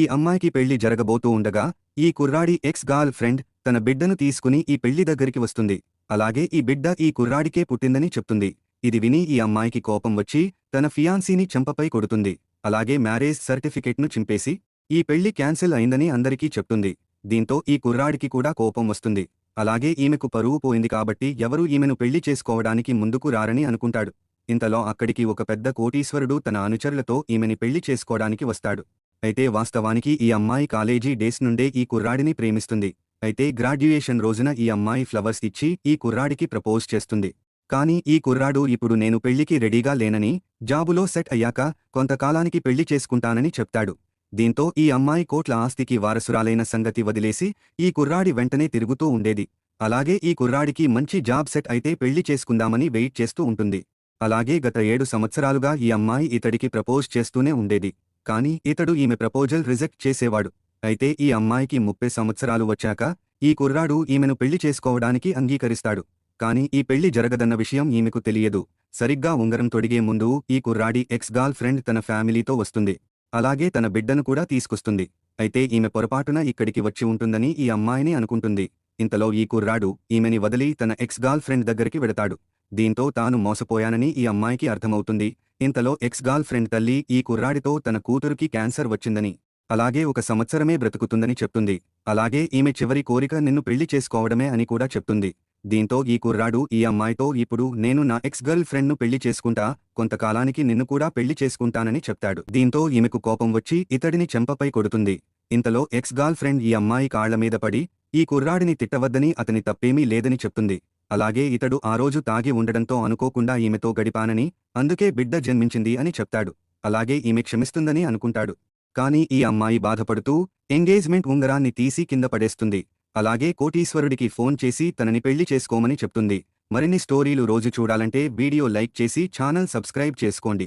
ఈ అమ్మాయికి పెళ్లి జరగబోతూ ఉండగా ఈ కుర్రాడి ఎక్స్ గర్ల్ ఫ్రెండ్ తన బిడ్డను తీసుకుని ఈ పెళ్లి దగ్గరికి వస్తుంది. అలాగే ఈ బిడ్డ ఈ కుర్రాడికే పుట్టిందని చెప్తుంది. ఇది విని ఈ అమ్మాయికి కోపం వచ్చి తన ఫియాన్సీని చెంపపై కొడుతుంది. అలాగే మ్యారేజ్ సర్టిఫికెట్ను చింపేసి ఈ పెళ్లి క్యాన్సిల్ అయిందని అందరికీ చెప్తుంది. దీంతో ఈ కుర్రాడికి కూడా కోపం వస్తుంది. అలాగే ఈమెకు పరువు పోయింది కాబట్టి ఎవరూ ఈమెను పెళ్లి చేసుకోవడానికి ముందుకు రారని అనుకుంటాడు. ఇంతలో అక్కడికి ఒక పెద్ద కోటీశ్వరుడు తన అనుచరులతో ఈమెని పెళ్లి చేసుకోవడానికి వస్తాడు. అయితే వాస్తవానికి ఈ అమ్మాయి కాలేజీ డేస్ నుండే ఈ కుర్రాడిని ప్రేమిస్తుంది. అయితే గ్రాడ్యుయేషన్ రోజున ఈ అమ్మాయి ఫ్లవర్స్ ఇచ్చి ఈ కుర్రాడికి ప్రపోజ్ చేస్తుంది. కానీ ఈ కుర్రాడు ఇప్పుడు నేను పెళ్లికి రెడీగా లేనని, జాబులో సెట్ అయ్యాక కొంతకాలానికి పెళ్లి చేసుకుంటానని చెప్తాడు. దీంతో ఈ అమ్మాయి కోట్ల ఆస్తికి వారసురాలైన సంగతి వదిలేసి ఈ కుర్రాడి వెంటనే తిరుగుతూ ఉండేది. అలాగే ఈ కుర్రాడికి మంచి జాబ్ సెట్ అయితే పెళ్లి చేసుకుందామని వెయిట్ చేస్తూ ఉంటుంది. అలాగే గత 7 సంవత్సరాలుగా ఈ అమ్మాయి ఇతడికి ప్రపోజ్ చేస్తూనే ఉండేది. కానీ ఇతడు ఈమె ప్రపోజల్ రిజెక్ట్ చేసేవాడు. అయితే ఈ అమ్మాయికి 30 సంవత్సరాలు వచ్చాక ఈ కుర్రాడు ఈమెను పెళ్లి చేసుకోవడానికి అంగీకరిస్తాడు. కానీ ఈ పెళ్లి జరగదన్న విషయం ఈమెకు తెలియదు. సరిగ్గా ఉంగరం తొడిగే ముందు ఈ కుర్రాడి ఎక్స్ గర్ల్ ఫ్రెండ్ తన ఫ్యామిలీతో వస్తుంది. అలాగే తన బిడ్డను కూడా తీసుకొస్తుంది. అయితే ఈమె పొరపాటున ఇక్కడికి వచ్చి ఉంటుందని ఈ అమ్మాయిని అనుకుంటుంది. ఇంతలో ఈ కుర్రాడు ఈమెని వదిలి తన ఎక్స్ గర్ల్ ఫ్రెండ్ దగ్గరికి వెడతాడు. దీంతో తాను మోసపోయానని ఈ అమ్మాయికి అర్థమవుతుంది. ఇంతలో ఎక్స్ గర్ల్ ఫ్రెండ్ తల్లి ఈ కుర్రాడితో తన కూతురుకి క్యాన్సర్ వచ్చిందని, అలాగే 1 సంవత్సరమే బ్రతుకుతుందని చెప్తుంది. అలాగే ఈమె చివరి కోరిక నిన్ను పెళ్లి చేసుకోవడమే అని కూడా చెప్తుంది. దీంతో ఈ కుర్రాడు ఈ అమ్మాయితో ఇప్పుడు నేను నా ఎక్స్ గర్ల్ ఫ్రెండ్ను పెళ్లి చేసుకుంటా, కొంతకాలానికి నిన్ను కూడా పెళ్లి చేసుకుంటానని చెప్తాడు. దీంతో ఈమెకు కోపం వచ్చి ఇతడిని చెంపపై కొడుతుంది. ఇంతలో ఎక్స్ గర్ల్ ఫ్రెండ్ ఈ అమ్మాయి కాళ్ల మీద పడి ఈ కుర్రాడిని తిట్టవద్దని, అతని తప్పేమీ లేదని చెప్తుంది. అలాగే ఇతడు ఆ రోజు తాగి ఉండడంతో అనుకోకుండా ఈమెతో గడిపానని, అందుకే బిడ్డ జన్మించింది అని చెప్తాడు. అలాగే ఈమె క్షమిస్తుందని అనుకుంటాడు. కానీ ఈ అమ్మాయి బాధపడుతూ ఎంగేజ్మెంట్ ఉంగరాన్ని తీసి కింద పడేస్తుంది. అలాగే కోటీశ్వరుడికి ఫోన్ చేసి తనని పెళ్లి చేసుకోమని చెప్తుంది. మరిన్ని స్టోరీలు రోజు చూడాలంటే వీడియో లైక్ చేసి ఛానల్ సబ్స్క్రైబ్ చేసుకోండి.